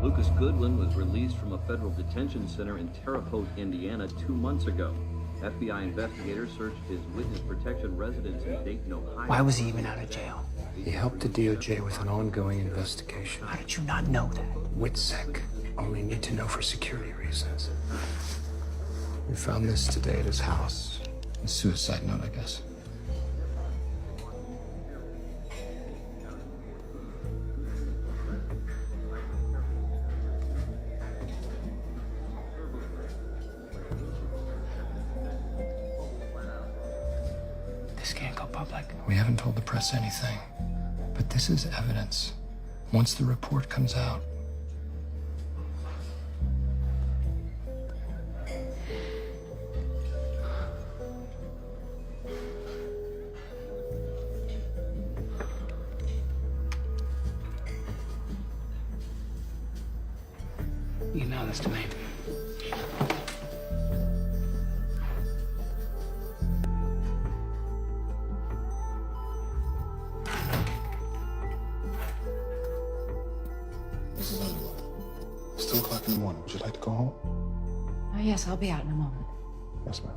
Lucas Goodwin was released from a federal detention center in Terre Haute, Indiana 2 months ago. FBI investigators searched his witness protection residence in Dayton, Ohio. Why was he even out of jail? He helped the DOJ with an ongoing investigation. How did you not know that? WITSEC. Only need to know for security reasons. We found this today at his house. A suicide note, I guess. This can't go public. We haven't told the press anything, but this is evidence. Once the report comes out, Email this to me. it's 2 o'clock in the morning. Would you like to go home? Oh, yes, I'll be out in a moment. Yes, ma'am.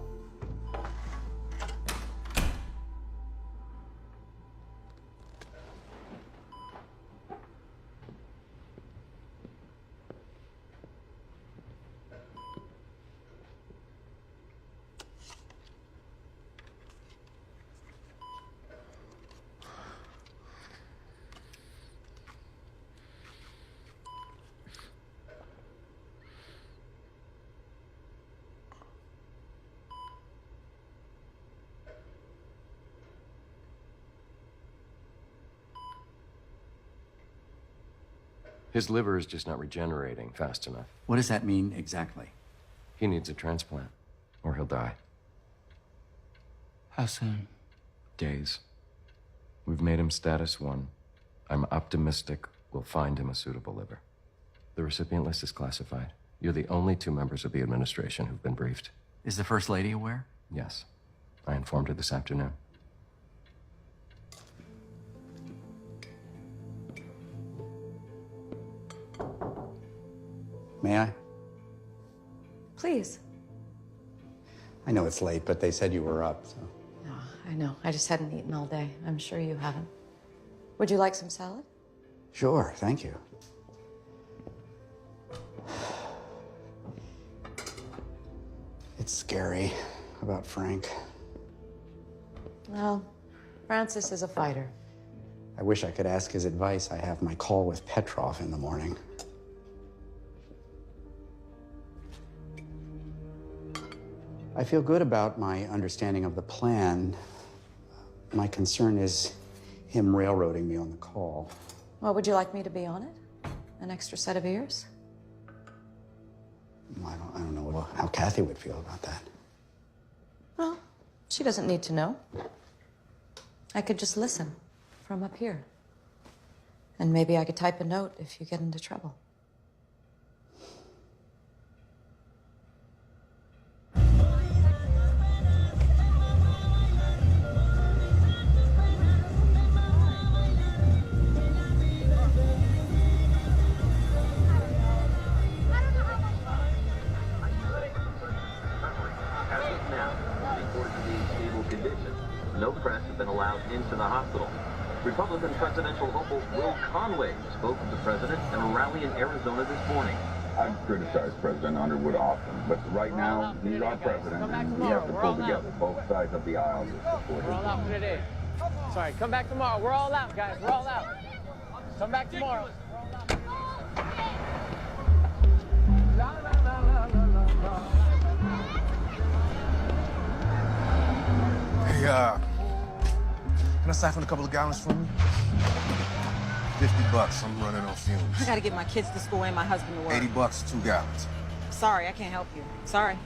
His liver is just not regenerating fast enough. What does that mean exactly? He needs a transplant, or he'll die. How soon? Days. We've made him status 1. I'm optimistic we'll find him a suitable liver. The recipient list is classified. You're the only 2 members of the administration who've been briefed. Is the First Lady aware? Yes. I informed her this afternoon. May I? Please. I know it's late, but they said you were up, so. No, I know. I just hadn't eaten all day. I'm sure you haven't. Would you like some salad? Sure, thank you. It's scary about Frank. Well, Francis is a fighter. I wish I could ask his advice. I have my call with Petrov in the morning. I feel good about my understanding of the plan. My concern is him railroading me on the call. Well, would you like me to be on it? An extra set of ears? I don't know how Kathy would feel about that. Well, she doesn't need to know. I could just listen from up here. And maybe I could type a note if you get into trouble. No press have been allowed into the hospital. Republican presidential hopeful Will Conway spoke with the president at a rally in Arizona this morning. I've criticized President Underwood often, but right now, he's our president, and we have to pull together both sides of the aisle to support We're all out for today. Sorry, come back tomorrow. We're all out, guys. We're all out. Come back tomorrow. Hey, can I siphon a couple of gallons from you? $50, I'm running on fumes. I gotta get my kids to school and my husband to work. $80, 2 gallons. Sorry, I can't help you. Sorry.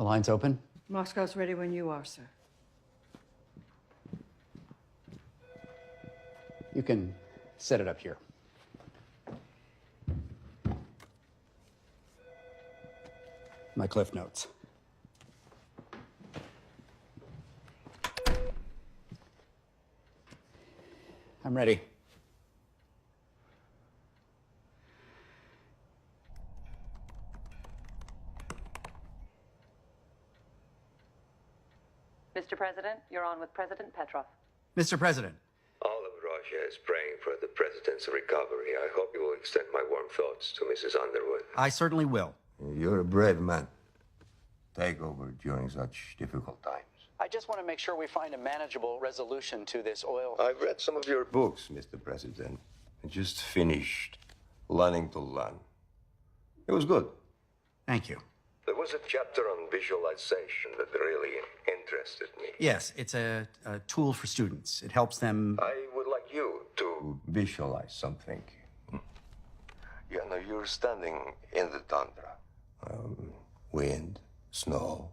line's open. Moscow's ready when you are, sir. You can set it up here. My cliff notes. I'm ready. Mr. President, you're on with President Petrov. Mr. President. All of Russia is praying for the president's recovery. I hope you will extend my warm thoughts to Mrs. Underwood. I certainly will. You're a brave man. Take over during such difficult times. I just want to make sure we find a manageable resolution to this oil. I've read some of your books, Mr. President. I just finished Learning to Learn. It was good. Thank you. There was a chapter on visualization that really interested me. Yes, it's a tool for students. It helps them... I would like you to visualize something. You know, you're standing in the tundra. Wind, snow,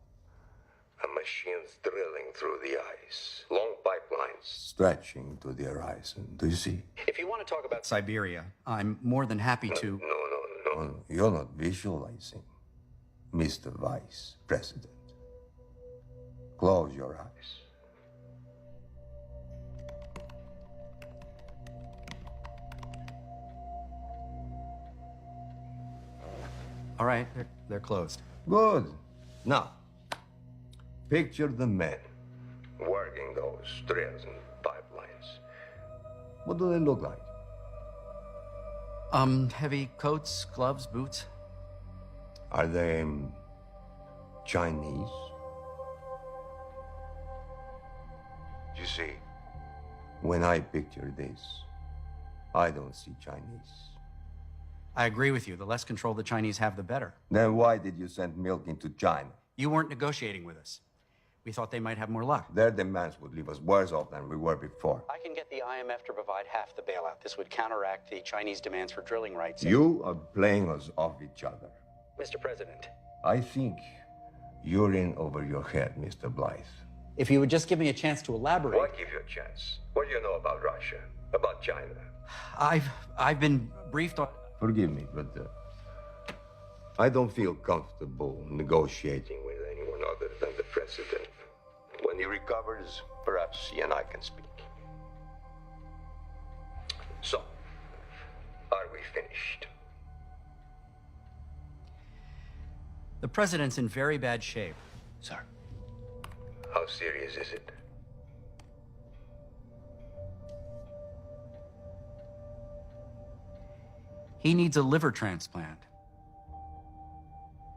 and machines drilling through the ice. Long pipelines stretching to the horizon. Do you see? If you want to talk about Siberia, I'm more than happy to... No. You're not visualizing, Mr. Vice President. Close your eyes. All right, they're closed. Good. Now, picture the men working those drills and pipelines. What do they look like? Heavy coats, gloves, boots. Are they Chinese? You see, when I picture this, I don't see Chinese. I agree with you. The less control the Chinese have, the better. Then why did you send milk into China? You weren't negotiating with us. We thought they might have more luck. Their demands would leave us worse off than we were before. I can get the IMF to provide half the bailout. This would counteract the Chinese demands for drilling rights. You are playing us off each other. Mr. President. I think you're in over your head, Mr. Blythe. If you would just give me a chance to elaborate. Why give you a chance? What do you know about Russia? About China? I've been briefed on... Forgive me, but I don't feel comfortable negotiating with anyone other than the president. When he recovers, perhaps he and I can speak. So, are we finished? The president's in very bad shape. Sir. How serious is it? He needs a liver transplant.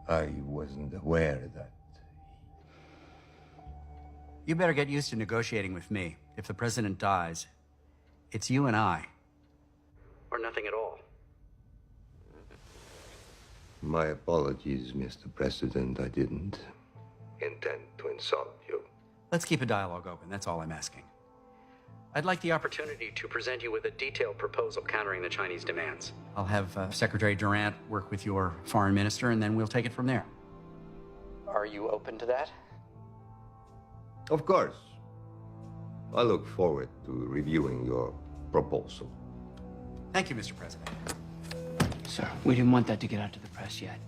I wasn't aware that. You better get used to negotiating with me. If the president dies, it's you and I. Or nothing at all. My apologies, Mr. President. I didn't intend to insult you. Let's keep a dialogue open. That's all I'm asking. I'd like the opportunity to present you with a detailed proposal countering the Chinese demands. I'll have Secretary Durant work with your foreign minister, and then we'll take it from there. Are you open to that? Of course. I look forward to reviewing your proposal. Thank you, Mr. President. Sir, we didn't want that to get out to the press yet.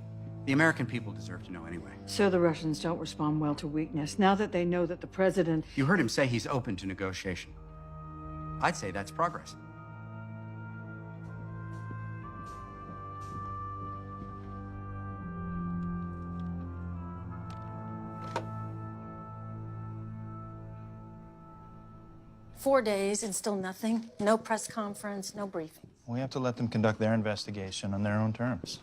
The American people deserve to know anyway. So the Russians don't respond well to weakness. Now that they know that the president... You heard him say he's open to negotiation. I'd say that's progress. "4 days and still nothing? No press conference, no briefing. We have to let them conduct their investigation on their own terms.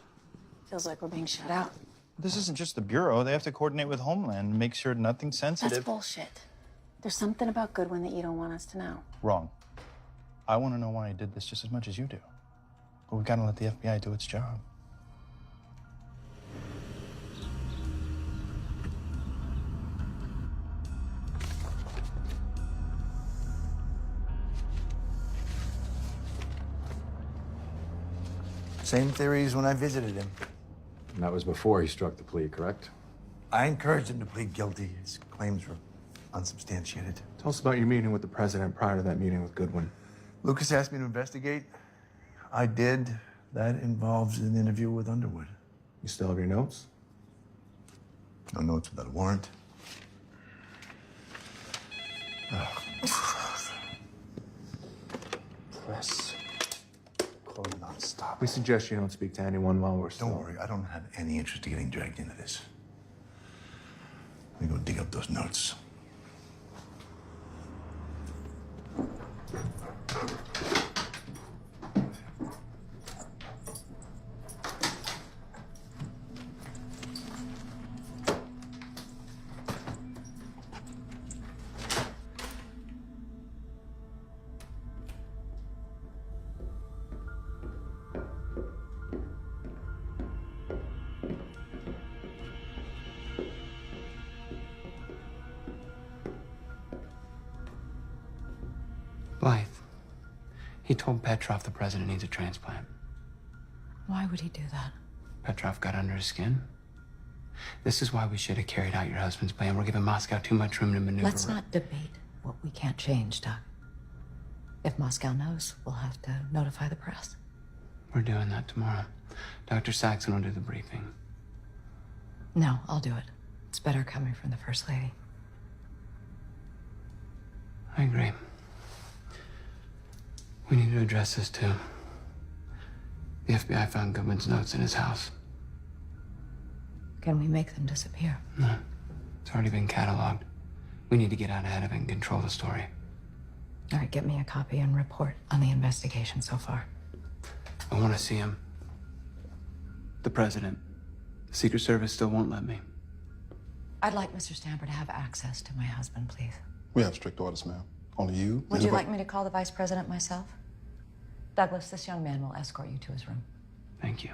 Feels like we're being shut out. This isn't just the Bureau. They have to coordinate with Homeland and make sure nothing's sensitive. That's bullshit. There's something about Goodwin that you don't want us to know. Wrong. I want to know why he did this just as much as you do. But we've got to let the FBI do its job. Same theories when I visited him. And that was before he struck the plea, correct? I encouraged him to plead guilty. His claims were unsubstantiated. Tell us about your meeting with the president prior to that meeting with Goodwin. Lucas asked me to investigate. I did. That involves an interview with Underwood. You still have your notes? No notes without a warrant. Press. Close nonstop. We suggest you don't speak to anyone while we're still... Don't worry, I don't have any interest in getting dragged into this. Let me go dig up those notes. Blythe. He told Petrov the president needs a transplant. Why would he do that? Petrov got under his skin. This is why we should have carried out your husband's plan. We're giving Moscow too much room to maneuver. Let's not debate what we can't change, Doug. If Moscow knows, we'll have to notify the press. We're doing that tomorrow. Dr. Saxon will do the briefing. No, I'll do it. It's better coming from the First Lady. I agree. We need to address this too. The FBI found Goodwin's notes in his house. Can we make them disappear? No. It's already been cataloged. We need to get out ahead of it and control the story. All right, get me a copy and report on the investigation so far. I want to see him. The president. The Secret Service still won't let me. I'd like Mr. Stamper to have access to my husband, please. We have strict orders, ma'am. Only you. Would you like me to call the vice president myself? Douglas, this young man will escort you to his room. Thank you.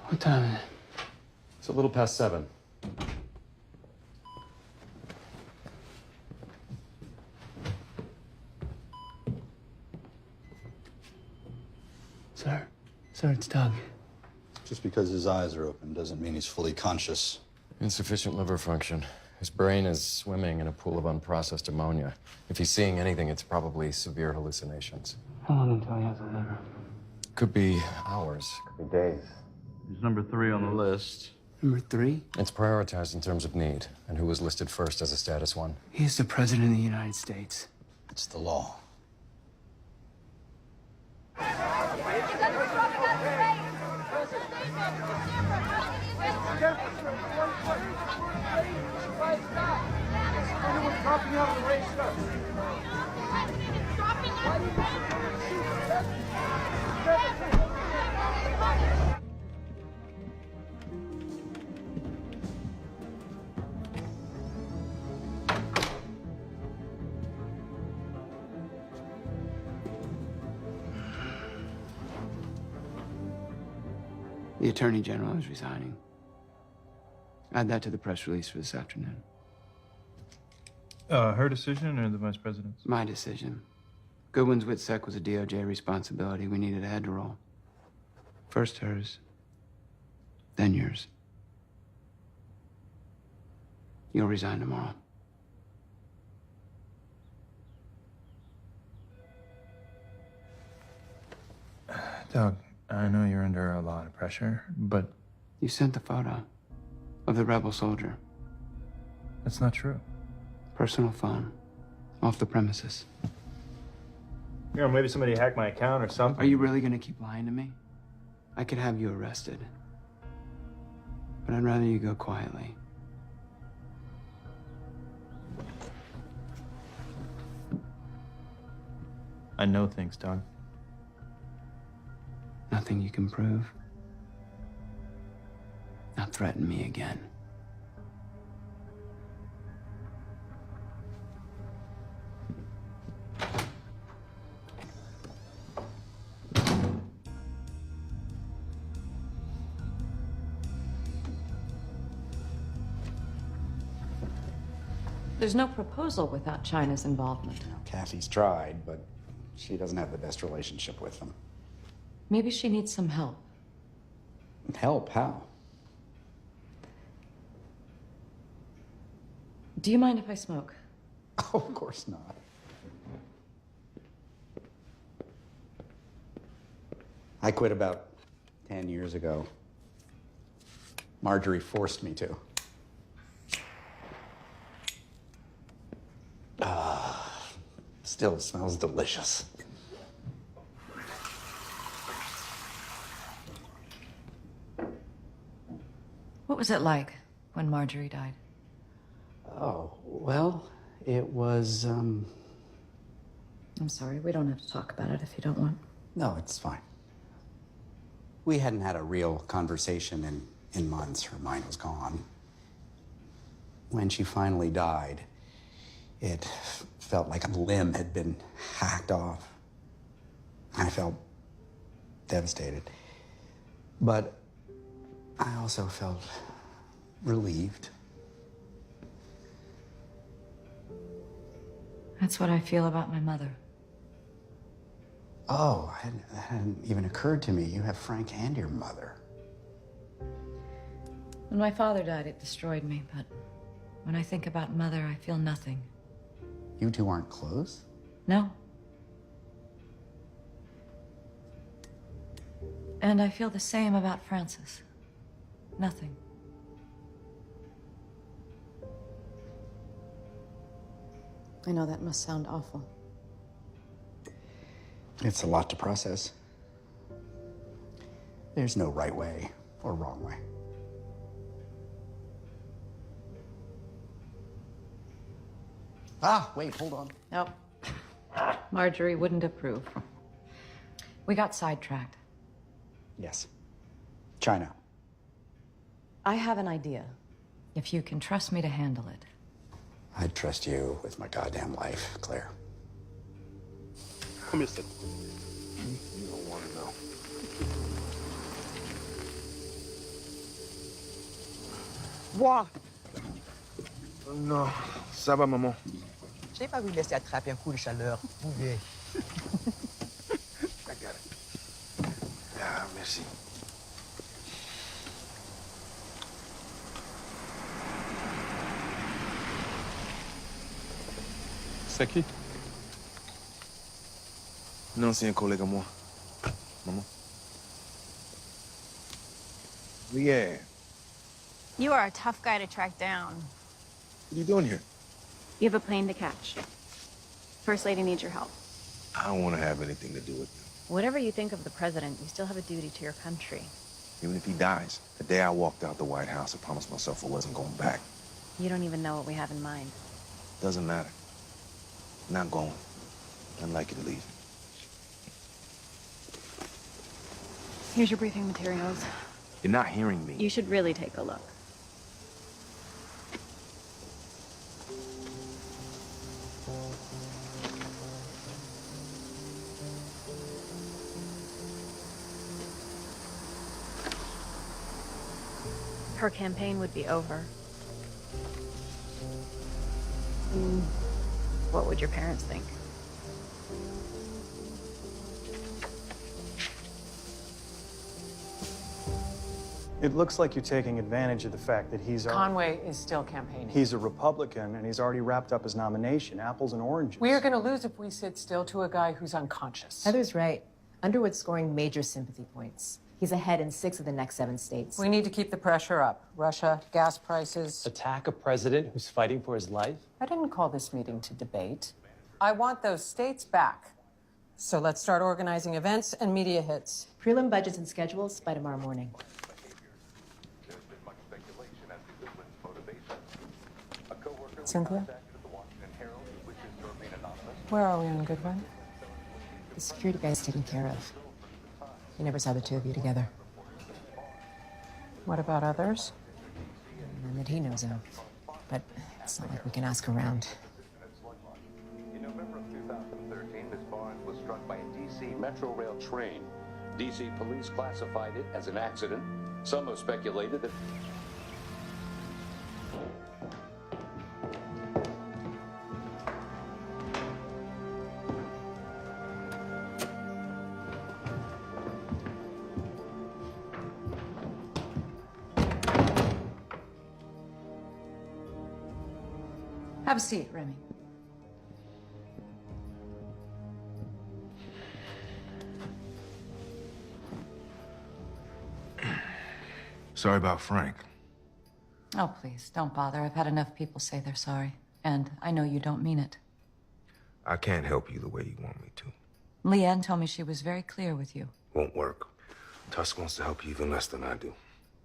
What time is it? It's a little past 7. Sir. Sir, it's Doug. Just because his eyes are open doesn't mean he's fully conscious. Insufficient liver function. His brain is swimming in a pool of unprocessed ammonia. If he's seeing anything, it's probably severe hallucinations. How long until he has a liver? Could be hours, could be days. He's number 3 on the list. Number 3? It's prioritized in terms of need. And who was listed first as a status 1? He is the president of the United States. It's the law. The Attorney General is resigning. Add that to the press release for this afternoon. Her decision or the vice president's? My decision. Goodwin's WITSEC was a DOJ responsibility. We needed a head to roll. First hers, then yours. You'll resign tomorrow. Doug, I know you're under a lot of pressure, but... You sent the photo of the rebel soldier. That's not true. Personal phone. Off the premises. You know, maybe somebody hacked my account or something. Are you really gonna keep lying to me? I could have you arrested. But I'd rather you go quietly. I know things, Doug. Nothing you can prove. Now threaten me again. There's no proposal without China's involvement. Kathy's tried, but she doesn't have the best relationship with them. Maybe she needs some help. Help? How? Do you mind if I smoke? Oh, of course not. I quit about 10 years ago. Marjorie forced me to. Still smells delicious. What was it like when Marjorie died? Oh, well, it was, I'm sorry, we don't have to talk about it if you don't want. No, it's fine. We hadn't had a real conversation in months. Her mind was gone. When she finally died, it felt like a limb had been hacked off. I felt devastated. But I also felt relieved. That's what I feel about my mother. Oh, that hadn't even occurred to me. You have Frank and your mother. When my father died, it destroyed me, but when I think about Mother, I feel nothing. You two aren't close? No. And I feel the same about Francis. Nothing. I know that must sound awful. It's a lot to process. There's no right way or wrong way. Ah, wait, hold on. Nope. Marjorie wouldn't approve. We got sidetracked. Yes. China. I have an idea. If you can trust me to handle it. I'd trust you with my goddamn life, Claire. Come here, sit. You don't want to know. Bois. Non, ça va, maman. Je n'ai pas voulu laisser attraper un coup de chaleur. Buvez. I got it. Ah, merci. C'est qui? Non, c'est un collègue à moi. Maman. Yeah. You are a tough guy to track down. What are you doing here? You have a plane to catch. First Lady needs your help. I don't want to have anything to do with you. Whatever you think of the president, you still have a duty to your country. Even if he dies, the day I walked out the White House, I promised myself I wasn't going back. You don't even know what we have in mind. Doesn't matter. I'm not going. I'd like you to leave. Here's your briefing materials. You're not hearing me. You should really take a look. Her campaign would be over. What would your parents think? It looks like you're taking advantage of the fact that Conway is still campaigning. He's a Republican, and he's already wrapped up his nomination. Apples and oranges. We are going to lose if we sit still to a guy who's unconscious. Heather's right. Underwood's scoring major sympathy points. He's ahead in 6 of the next 7 states. We need to keep the pressure up. Russia, gas prices. Attack a president who's fighting for his life? I didn't call this meeting to debate. I want those states back. So let's start organizing events and media hits. Prelim budgets and schedules by tomorrow morning. Cynthia? Where are we on Goodwin? The security guy's taken care of. He never saw the two of you together. What about others? None that he knows of. But it's not like we can ask around. In November of 2013, Ms. Barnes was struck by a D.C. Metro Rail train. D.C. police classified it as an accident. Some have speculated that... Have a seat, Remy. Sorry about Frank. Oh, please, don't bother. I've had enough people say they're sorry. And I know you don't mean it. I can't help you the way you want me to. Leanne told me she was very clear with you. Won't work. Tusk wants to help you even less than I do.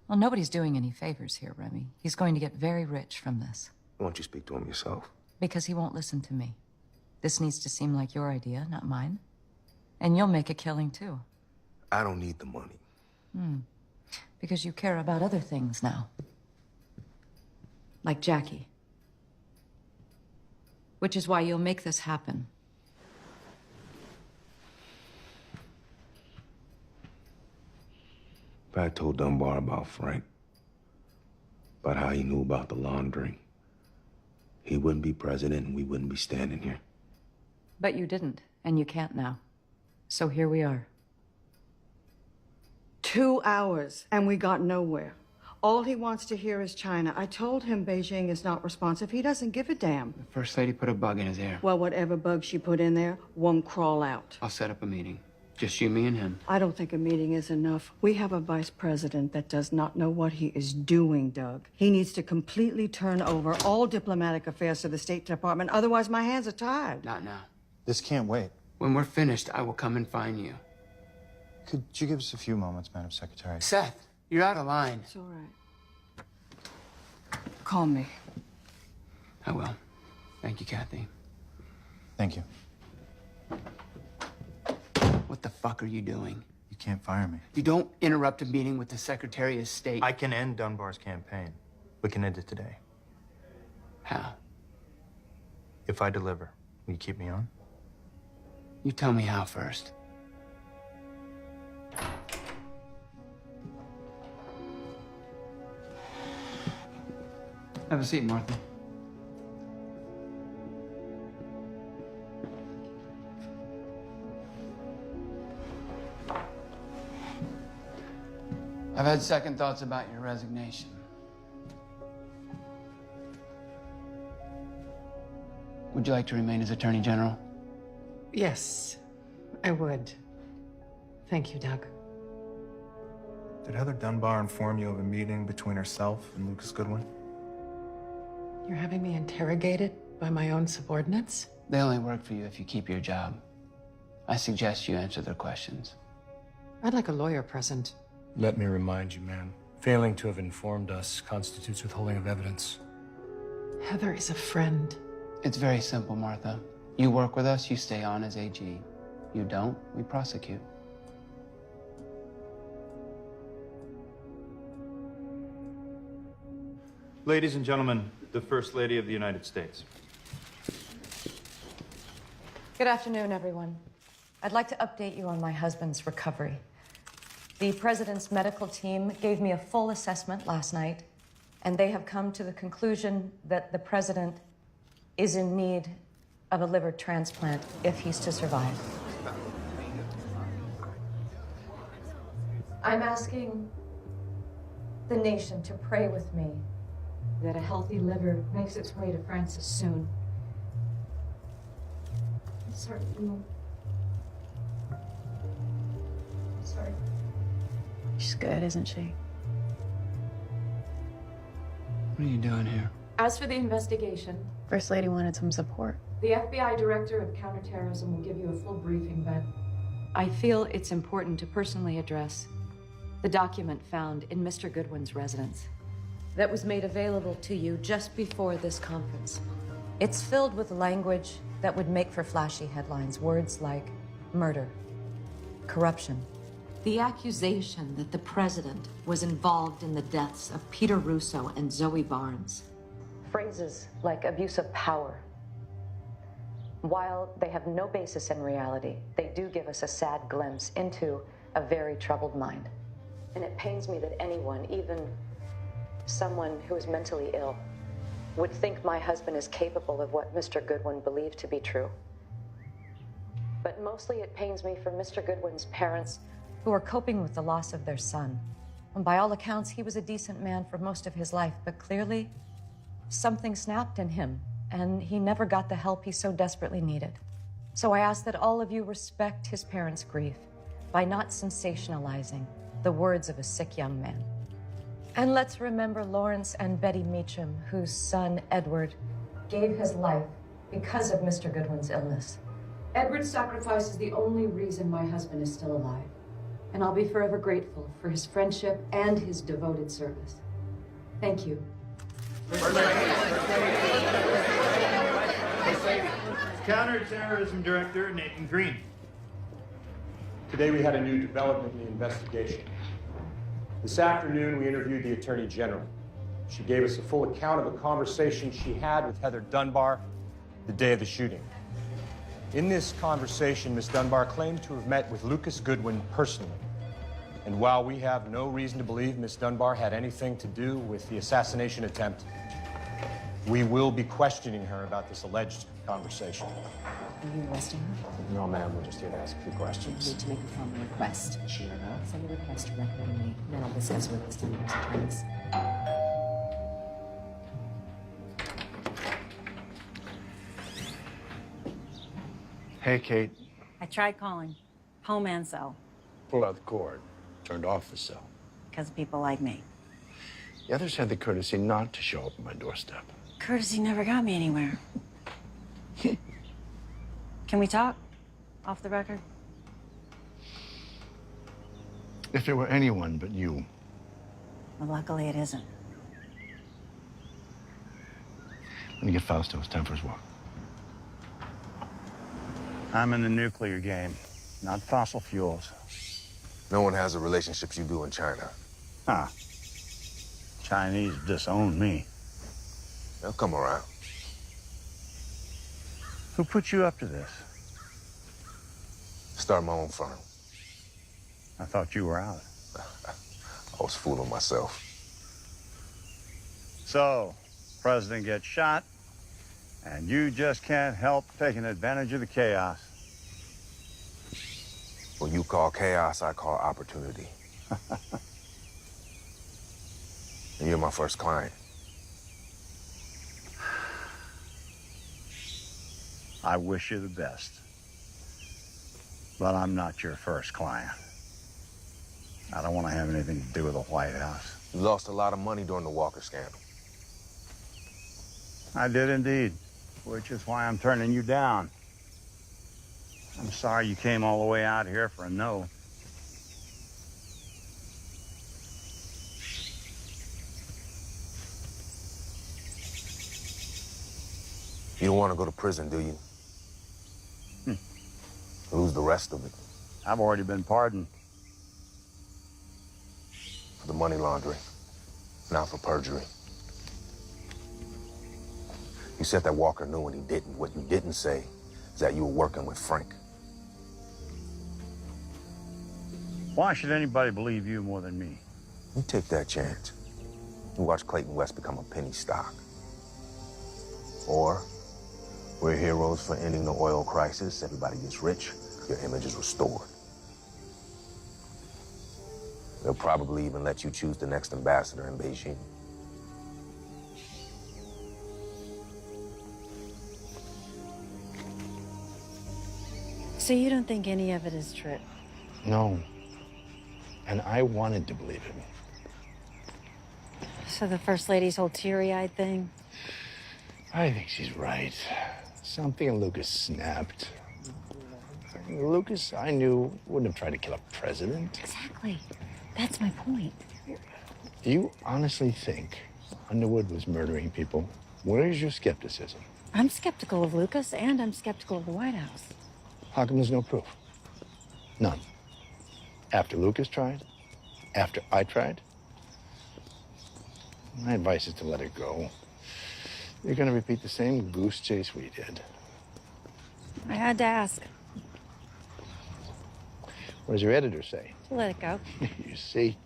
Well, nobody's doing any favors here, Remy. He's going to get very rich from this. Why don't you speak to him yourself? Because he won't listen to me. This needs to seem like your idea, not mine. And you'll make a killing, too. I don't need the money. Because you care about other things now. Like Jackie. Which is why you'll make this happen. If I had told Dunbar about Frank, about how he knew about the laundering, he wouldn't be president and we wouldn't be standing here. But you didn't, and you can't now. So here we are. 2 hours, and we got nowhere. All he wants to hear is China. I told him Beijing is not responsive. He doesn't give a damn. The First Lady put a bug in his ear. Well, whatever bug she put in there won't crawl out. I'll set up a meeting. Just you, me, and him. I don't think a meeting is enough. We have a vice president that does not know what he is doing, Doug. He needs to completely turn over all diplomatic affairs to the State Department. Otherwise, my hands are tied. Not now. This can't wait. When we're finished, I will come and find you. Could you give us a few moments, Madam Secretary? Seth, you're out of line. It's all right. Call me. I will. Thank you, Kathy. Thank you. What the fuck are you doing? You can't fire me. You don't interrupt a meeting with the Secretary of State. I can end Dunbar's campaign. We can end it today. How? If I deliver, will you keep me on? You tell me how first. Have a seat, Martha. I've had second thoughts about your resignation. Would you like to remain as Attorney General? Yes, I would. Thank you, Doug. Did Heather Dunbar inform you of a meeting between herself and Lucas Goodwin? You're having me interrogated by my own subordinates? They only work for you if you keep your job. I suggest you answer their questions. I'd like a lawyer present. Let me remind you, ma'am. Failing to have informed us constitutes withholding of evidence. Heather is a friend. It's very simple, Martha. You work with us, you stay on as AG. You don't, we prosecute. Ladies and gentlemen, the First Lady of the United States. Good afternoon, everyone. I'd like to update you on my husband's recovery. The President's medical team gave me a full assessment last night, and they have come to the conclusion that the President is in need of a liver transplant if he's to survive. I'm asking the nation to pray with me that a healthy liver makes its way to Francis soon. I'm sorry, Lou. I'm sorry. She's good, isn't she? What are you doing here? As for the investigation, First Lady wanted some support. the FBI Director of Counterterrorism will give you a full briefing, but I feel it's important to personally address the document found in Mr. Goodwin's residence that was made available to you just before this conference. It's filled with language that would make for flashy headlines, words like murder, corruption, the accusation that the president was involved in the deaths of Peter Russo and Zoe Barnes. Phrases like abuse of power. While they have no basis in reality, they do give us a sad glimpse into a very troubled mind. And it pains me that anyone, even someone who is mentally ill, would think my husband is capable of what Mr. Goodwin believed to be true. But mostly it pains me for Mr. Goodwin's parents who are coping with the loss of their son. And by all accounts, he was a decent man for most of his life, but clearly something snapped in him, and he never got the help he so desperately needed. So I ask that all of you respect his parents' grief by not sensationalizing the words of a sick young man. And let's remember Lawrence and Betty Meacham, whose son, Edward, gave his life because of Mr. Goodwin's illness. Edward's sacrifice is the only reason my husband is still alive, and I'll be forever grateful for his friendship and his devoted service. Thank you. Counterterrorism Director Nathan Green. Today we had a new development in the investigation. This afternoon we interviewed the Attorney General. She gave us a full account of a conversation she had with Heather Dunbar the day of the shooting. In this conversation, Ms. Dunbar claimed to have met with Lucas Goodwin personally. And while we have no reason to believe Ms. Dunbar had anything to do with the assassination attempt, we will be questioning her about this alleged conversation. Are you arresting her? No, ma'am, we're just here to ask a few questions. You need to make a formal request. Sure. Send the request directly to me. Then I'll discuss with the state attorneys. Hey, Kate. I tried calling. Home and cell. Pull out the cord. Turned off the cell. Because of people like me. The others had the courtesy not to show up at my doorstep. Courtesy never got me anywhere. Can we talk? Off the record? If it were anyone but you. Well, luckily it isn't. Let me get Fausto. It's time for his walk. I'm in the nuclear game, not fossil fuels. No one has the relationships you do in China. Huh. Chinese disown me. They'll come around. Who put you up to this? Start my own firm. I thought you were out. I was fooling myself. So, president gets shot, and you just can't help taking advantage of the chaos. What you call chaos, I call opportunity. And you're my first client. I wish you the best. But I'm not your first client. I don't want to have anything to do with the White House. You lost a lot of money during the Walker scandal. I did indeed, which is why I'm turning you down. I'm sorry you came all the way out here for a no. You don't want to go to prison, do you? Lose the rest of it. I've already been pardoned. For the money laundering, now for perjury. You said that Walker knew and he didn't. What you didn't say is that you were working with Frank. Why should anybody believe you more than me? You take that chance. You watch Clayton West become a penny stock. Or we're heroes for ending the oil crisis. Everybody gets rich. Your image is restored. They'll probably even let you choose the next ambassador in Beijing. So you don't think any of it is true? No. And I wanted to believe it. So the First Lady's whole teary-eyed thing? I think she's right. Something in Lucas snapped. Lucas, I knew, wouldn't have tried to kill a president. Exactly. That's my point. Do you honestly think Underwood was murdering people? Where's your skepticism? I'm skeptical of Lucas, and I'm skeptical of the White House. How come there's no proof? None. After Lucas tried? After I tried? My advice is to let it go. You're gonna repeat the same goose chase we did. I had to ask. What does your editor say? To let it go. You see?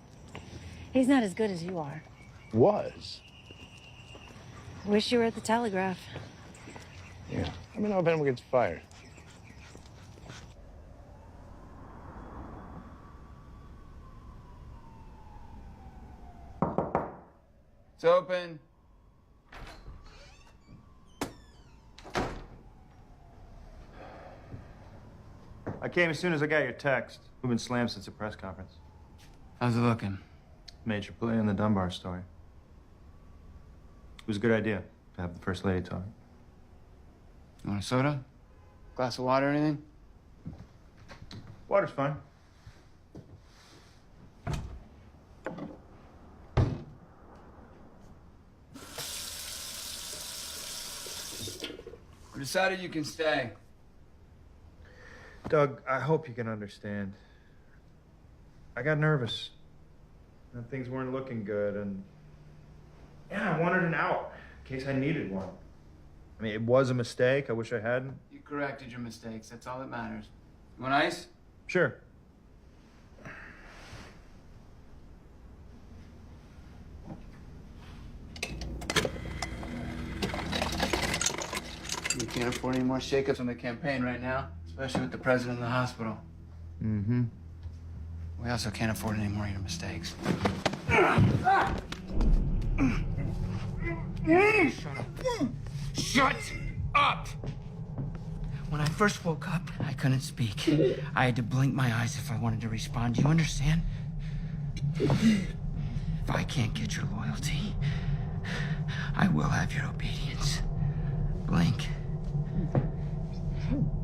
He's not as good as you are. Was. Wish you were at the Telegraph. Yeah. Let me know if anyone gets fired. It's open. I came as soon as I got your text. We've been slammed since the press conference. How's it looking? Major play in the Dunbar story. It was a good idea to have the First Lady talk. You want a soda? Glass of water, anything? Water's fine. We decided you can stay. Doug, I hope you can understand. I got nervous. And things weren't looking good, and yeah, I wanted an out in case I needed one. I mean, it was a mistake. I wish I hadn't. You corrected your mistakes. That's all that matters. You want ice? Sure. You can't afford any more shakeups on the campaign right now, especially with the president in the hospital. Mm-hmm. We also can't afford any more of your mistakes. Shut up! When I first woke up, I couldn't speak. I had to blink my eyes if I wanted to respond. Do you understand? If I can't get your loyalty, I will have your obedience. Blink.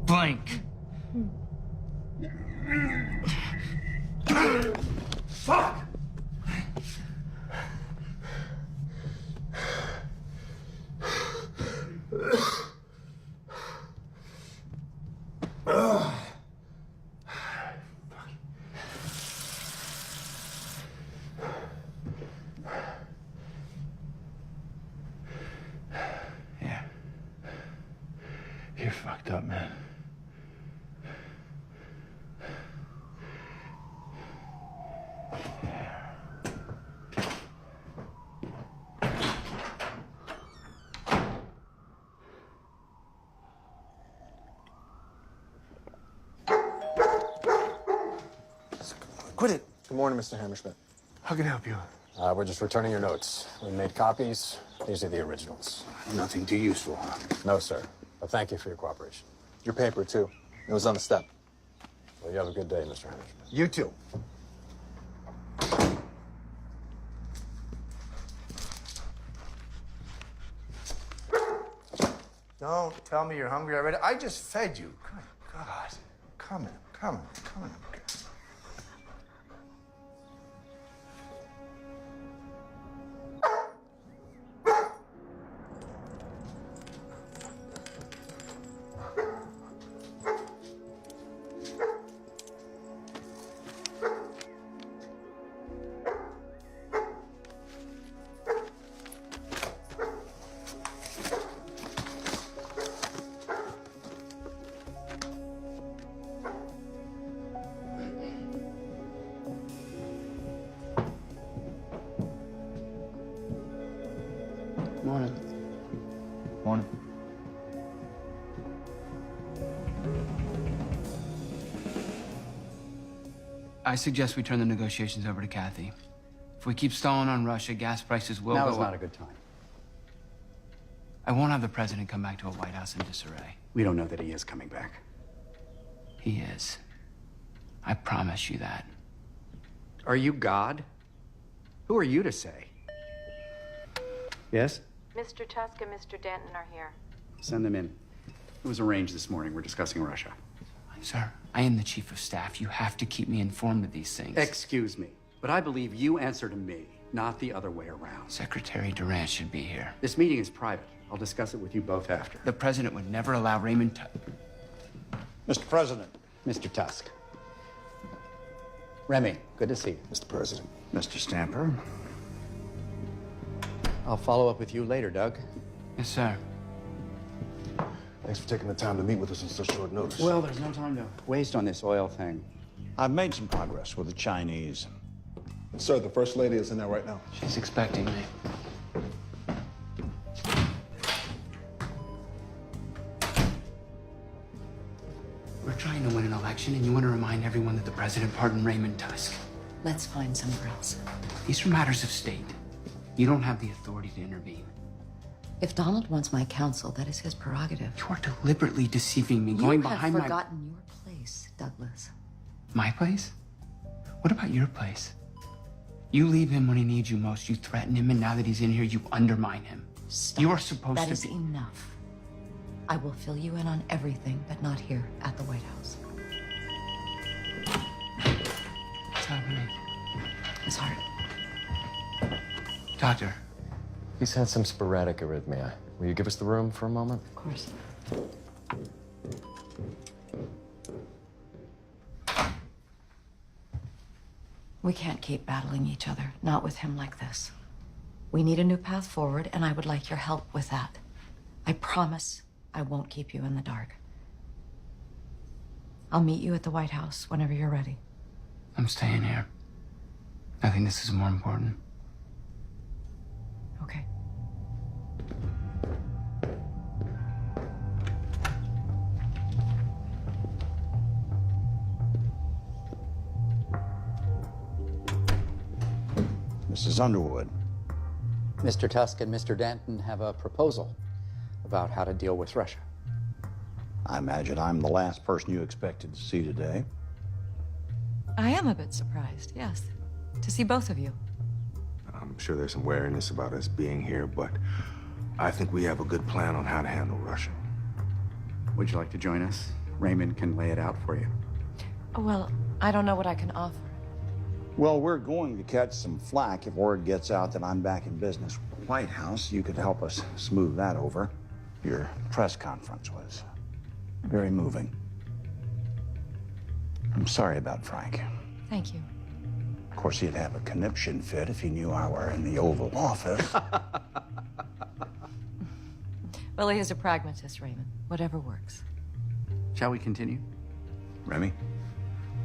Blink. Fuck! Yeah. You're fucked up, man. Quit it. Good morning, Mr. Hammerschmidt. How can I help you? We're just returning your notes. We made copies. These are the originals. Nothing too useful, huh? No, sir. But thank you for your cooperation. Your paper, too. It was on the step. Well, you have a good day, Mr. Hammerschmidt. You too. Don't tell me you're hungry already. I just fed you. Good God. Come in. Morning. Morning. I suggest we turn the negotiations over to Kathy. If we keep stalling on Russia, gas prices will go up. Now is not a good time. I won't have the president come back to a White House in disarray. We don't know that he is coming back. He is. I promise you that. Are you God? Who are you to say? Yes? Mr. Tusk and Mr. Denton are here. Send them in. It was arranged this morning. We're discussing Russia. Sir, I am the chief of staff. You have to keep me informed of these things. Excuse me, but I believe you answer to me, not the other way around. Secretary Durant should be here. This meeting is private. I'll discuss it with you both after. The president would never allow Raymond Mr. President. Mr. Tusk. Remy, good to see you. Mr. President. Mr. Stamper. I'll follow up with you later, Doug. Yes, sir. Thanks for taking the time to meet with us on such short notice. Well, there's no time to waste on this oil thing. I've made some progress with the Chinese. Sir, the First Lady is in there right now. She's expecting me. We're trying to win an election, and you want to remind everyone that the president pardoned Raymond Tusk. Let's find somewhere else. These are matters of state. You don't have the authority to intervene. If Donald wants my counsel, that is his prerogative. You are deliberately deceiving me, going behind You have forgotten your place, Douglas. My place? What about your place? You leave him when he needs you most. You threaten him, and now that he's in here, you undermine him. Stop. You are supposed That to is be... enough. I will fill you in on everything, but not here at the White House. What's happening? His heart. Doctor. He's had some sporadic arrhythmia. Will you give us the room for a moment? Of course. We can't keep battling each other, not with him like this. We need a new path forward, and I would like your help with that. I promise I won't keep you in the dark. I'll meet you at the White House whenever you're ready. I'm staying here. I think this is more important. Okay. Mrs. Underwood. Mr. Tusk and Mr. Denton have a proposal about how to deal with Russia. I imagine I'm the last person you expected to see today. I am a bit surprised, yes, to see both of you. I'm sure there's some wariness about us being here, but I think we have a good plan on how to handle Russia. Would you like to join us? Raymond can lay it out for you. Well, I don't know what I can offer. Well, we're going to catch some flack if word gets out that I'm back in business with the White House. You could help us smooth that over. Your press conference was very moving. I'm sorry about Frank. Thank you. Of course, he'd have a conniption fit if he knew I were in the Oval Office. Well, he is a pragmatist, Raymond. Whatever works. Shall we continue? Remy?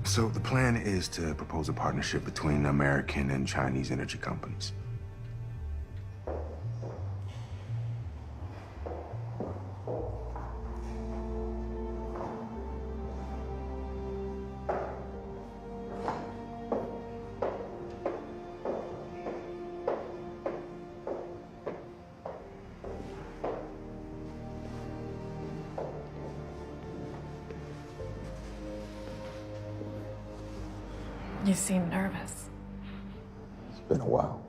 So the plan is to propose a partnership between American and Chinese energy companies. You seem nervous. It's been a while.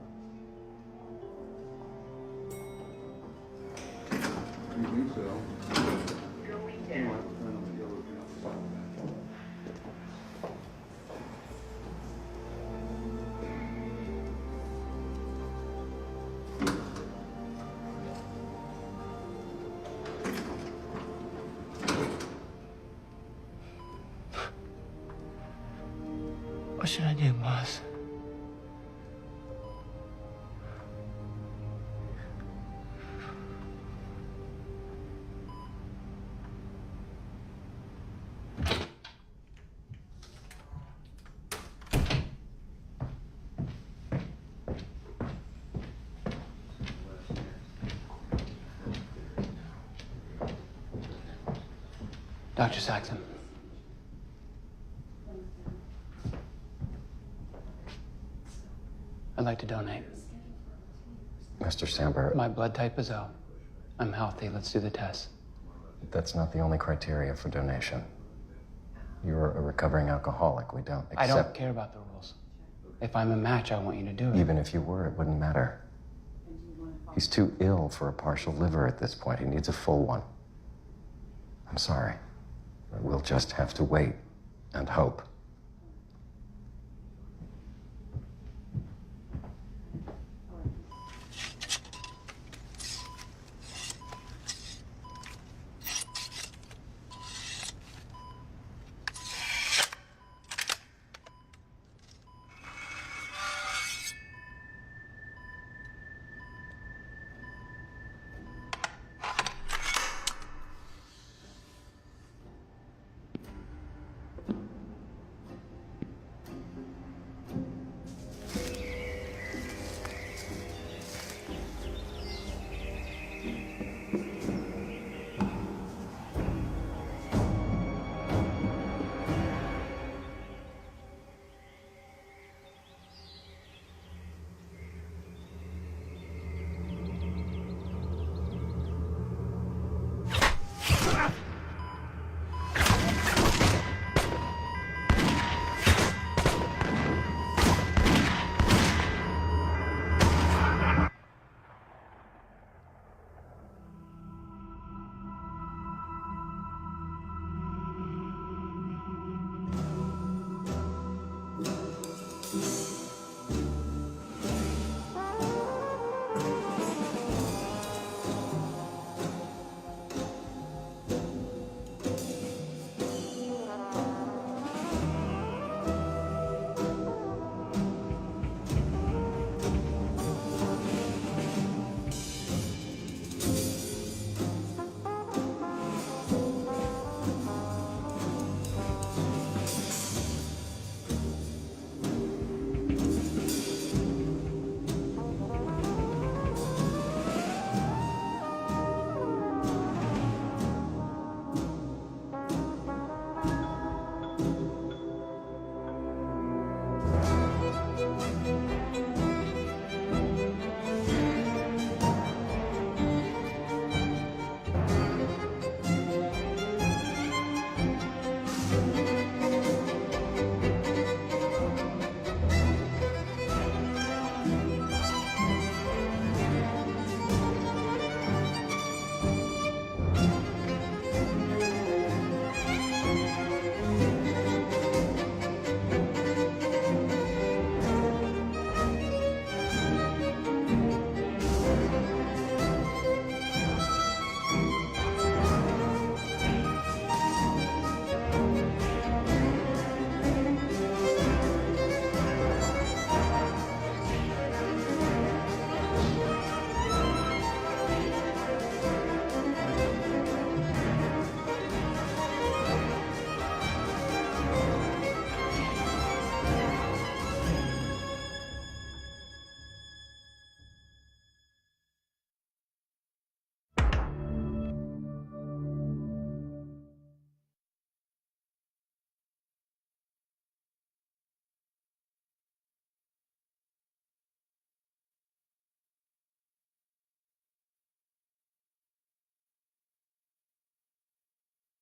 What should I do, boss? Dr. Saxon. I'd like to donate. Mr. Sandberg, My blood type is O. I'm healthy. Let's do the test. that's not the only criteria for donation. You're a recovering alcoholic. We don't accept... I don't care about the rules. If I'm a match, I want you to do it. Even if you were, it wouldn't matter. He's too ill for a partial liver at this point. He needs a full one. I'm sorry. We'll just have to wait and hope.